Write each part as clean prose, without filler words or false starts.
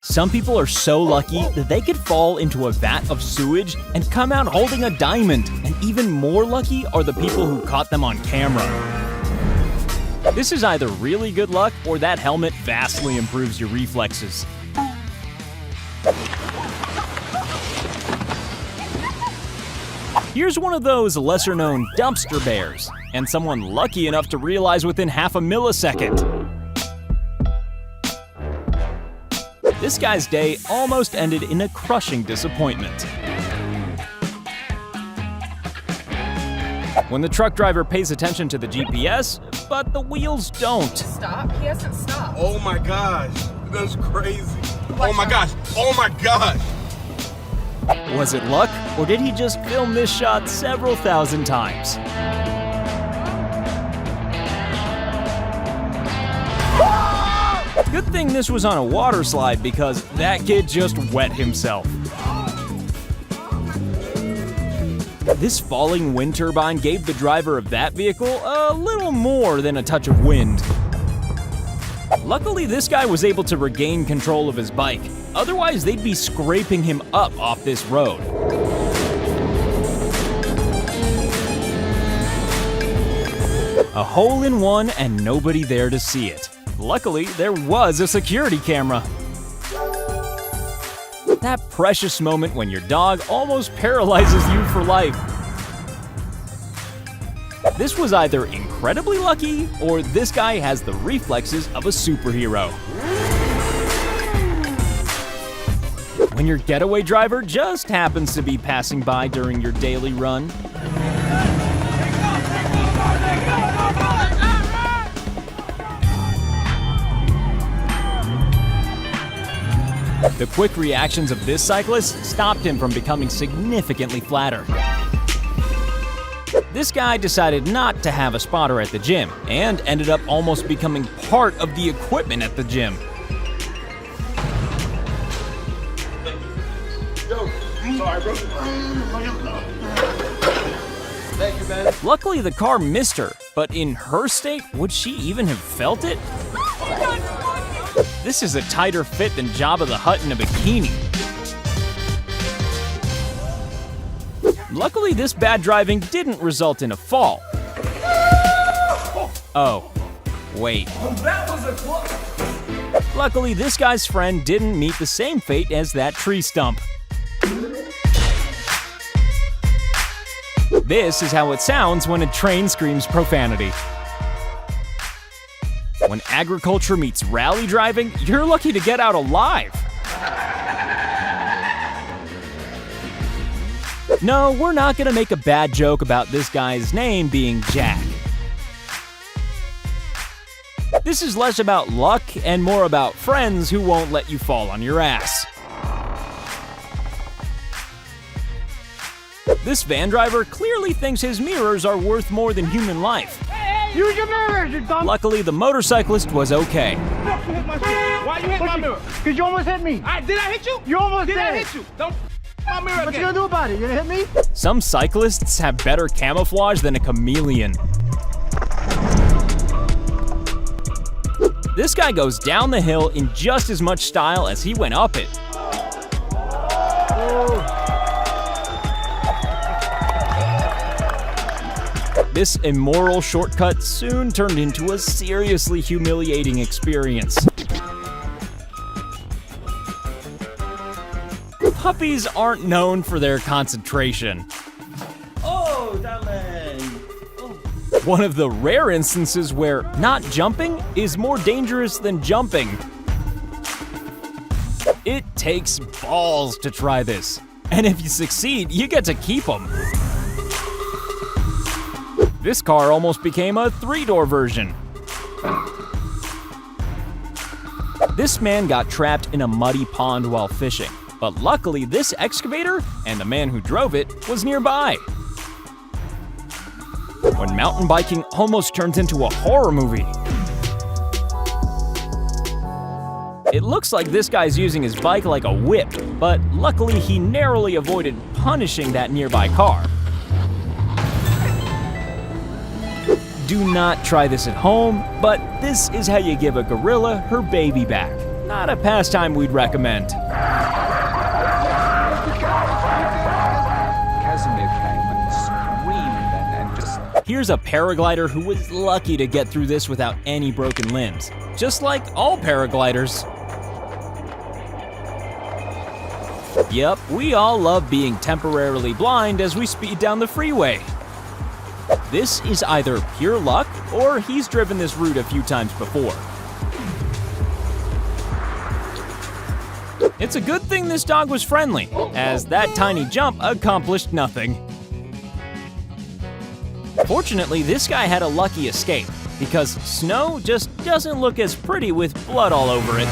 Some people are so lucky that they could fall into a vat of sewage and come out holding a diamond, and even more lucky are the people who caught them on camera. This is either really good luck or that helmet vastly improves your reflexes. Here's one of those lesser-known dumpster bears, and someone lucky enough to realize within half a millisecond. This guy's day almost ended in a crushing disappointment. When the truck driver pays attention to the GPS, but the wheels don't. Stop? He hasn't stopped. Oh my gosh, that's crazy. Oh my gosh, oh my gosh. Was it luck, or did he just film this shot several thousand times? Good thing this was on a water slide because that kid just wet himself. This falling wind turbine gave the driver of that vehicle a little more than a touch of wind. Luckily, this guy was able to regain control of his bike. Otherwise, they'd be scraping him up off this road. A hole-in-one and nobody there to see it. Luckily, there was a security camera. That precious moment when your dog almost paralyzes you for life. This was either incredibly lucky, or this guy has the reflexes of a superhero. When your getaway driver just happens to be passing by during your daily run. The quick reactions of this cyclist stopped him from becoming significantly flatter. This guy decided not to have a spotter at the gym and ended up almost becoming part of the equipment at the gym. Yo, sorry, bro. Thank you, man. Luckily, the car missed her, but in her state, would she even have felt it? This is a tighter fit than Jabba the Hutt in a bikini. Luckily, this bad driving didn't result in a fall. Oh, wait. Luckily, this guy's friend didn't meet the same fate as that tree stump. This is how it sounds when a train screams profanity. When agriculture meets rally driving, you're lucky to get out alive. No, we're not gonna make a bad joke about this guy's name being Jack. This is less about luck and more about friends who won't let you fall on your ass. This van driver clearly thinks his mirrors are worth more than human life. Use your mirrors, you dumb. Luckily, the motorcyclist was okay. Why you hit my mirror? Because you almost hit me. Did I hit you? You almost Did did. I hit you? Don't my mirror What you again. gonna do about it? You gonna hit me? Some cyclists have better camouflage than a chameleon. This guy goes down the hill in just as much style as he went up it. This immoral shortcut soon turned into a seriously humiliating experience. Puppies aren't known for their concentration. Oh, darling. One of the rare instances where not jumping is more dangerous than jumping. It takes balls to try this, and if you succeed, you get to keep them. This car almost became a 3-door version. This man got trapped in a muddy pond while fishing, but luckily this excavator and the man who drove it was nearby. When mountain biking almost turns into a horror movie. It looks like this guy's using his bike like a whip, but luckily he narrowly avoided punishing that nearby car. Do not try this at home, but this is how you give a gorilla her baby back. not a pastime we'd recommend. Casimir came and screamed and just... Here's a paraglider who was lucky to get through this without any broken limbs, just like all paragliders. Yep, we all love being temporarily blind as we speed down the freeway. This is either pure luck or he's driven this route a few times before. It's a good thing this dog was friendly, as that tiny jump accomplished nothing. Fortunately, this guy had a lucky escape, because snow just doesn't look as pretty with blood all over it.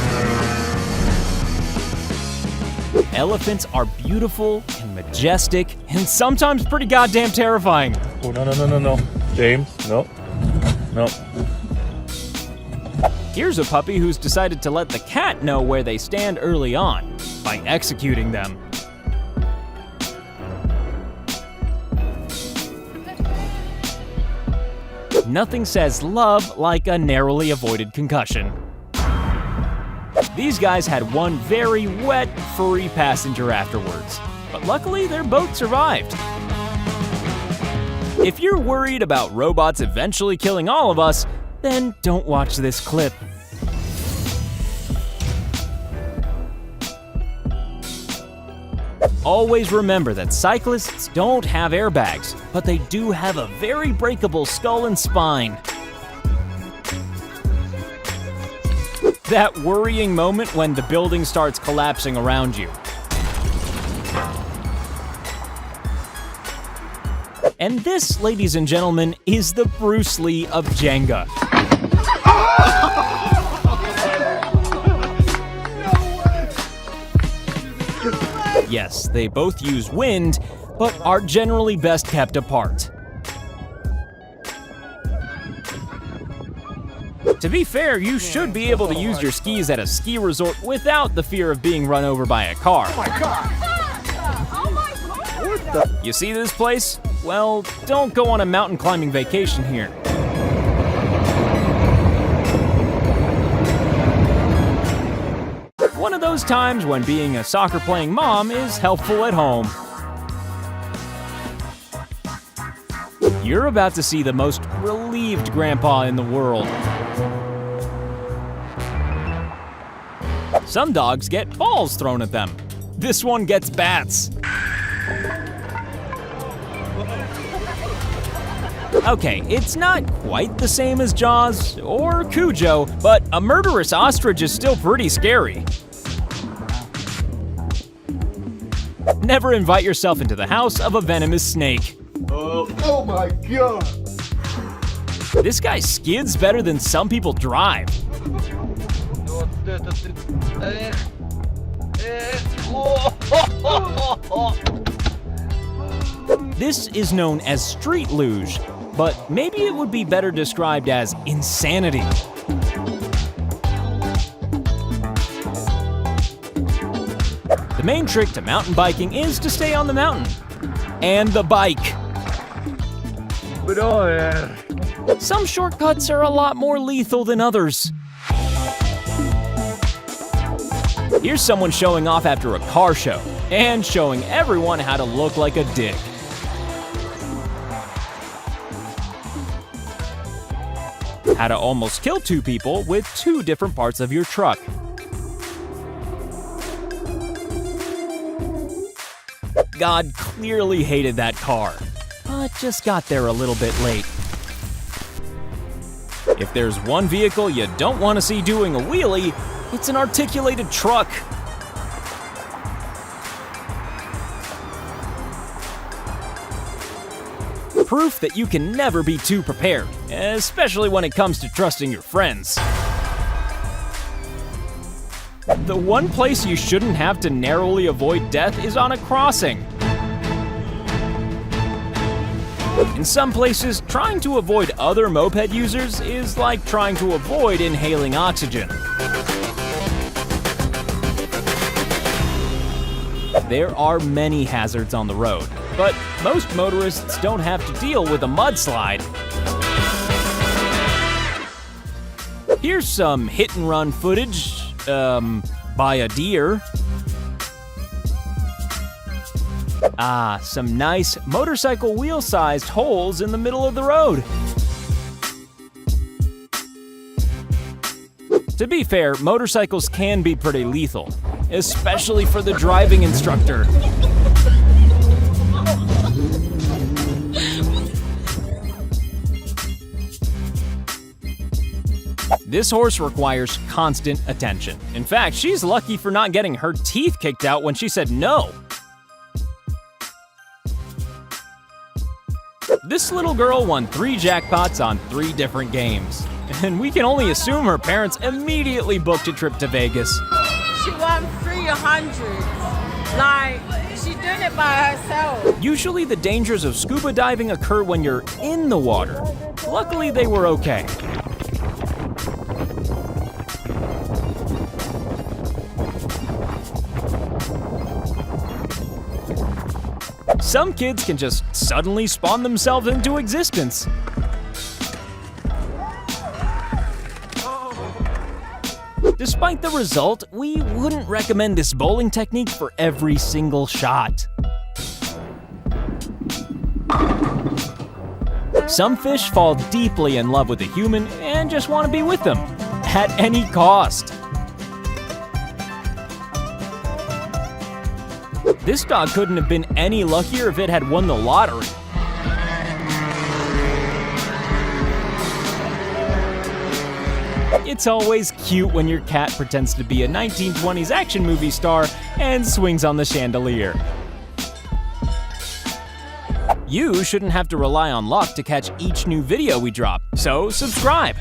Elephants are beautiful and majestic, and sometimes pretty goddamn terrifying. Oh, no. James, no. Here's a puppy who's decided to let the cat know where they stand early on, by executing them. Nothing says love like a narrowly avoided concussion. These guys had one very wet, furry passenger afterwards, but luckily their boat survived. If you're worried about robots eventually killing all of us, then don't watch this clip. Always remember that cyclists don't have airbags, but they do have a very breakable skull and spine. That worrying moment when the building starts collapsing around you. And this, ladies and gentlemen, is the Bruce Lee of Jenga. Yes, they both use wind, but are generally best kept apart. To be fair, you should be able to use your skis at a ski resort without the fear of being run over by a car. Oh my God. You see this place? Well, don't go on a mountain climbing vacation here. One of those times when being a soccer-playing mom is helpful at home. You're about to see the most relieved grandpa in the world. Some dogs get balls thrown at them. This one gets bats. Okay, it's not quite the same as Jaws or Cujo, but a murderous ostrich is still pretty scary. Never invite yourself into the house of a venomous snake. Oh my God. This guy skids better than some people drive. This is known as street luge, but maybe it would be better described as insanity. The main trick to mountain biking is to stay on the mountain. And the bike. Some shortcuts are a lot more lethal than others. Here's someone showing off after a car show, and showing everyone how to look like a dick. How to almost kill two people with two different parts of your truck. God clearly hated that car, but just got there a little bit late. If there's one vehicle you don't want to see doing a wheelie, it's an articulated truck. Proof that you can never be too prepared, especially when it comes to trusting your friends. The one place you shouldn't have to narrowly avoid death is on a crossing. In some places, trying to avoid other moped users is like trying to avoid inhaling oxygen. There are many hazards on the road, but most motorists don't have to deal with a mudslide. Here's some hit and run footage by a deer. Ah, some nice motorcycle wheel-sized holes in the middle of the road. To be fair, motorcycles can be pretty lethal, especially for the driving instructor. This horse requires constant attention. In fact, she's lucky for not getting her teeth kicked out when she said no. This little girl won 3 jackpots on 3 different games. And we can only assume her parents immediately booked a trip to Vegas. She won 300. Like, she's doing it by herself. Usually the dangers of scuba diving occur when you're in the water. Luckily, they were okay. Some kids can just suddenly spawn themselves into existence. Despite the result, we wouldn't recommend this bowling technique for every single shot. Some fish fall deeply in love with a human and just want to be with them, at any cost. This dog couldn't have been any luckier if it had won the lottery. It's always cute when your cat pretends to be a 1920s action movie star and swings on the chandelier. You shouldn't have to rely on luck to catch each new video we drop, so subscribe!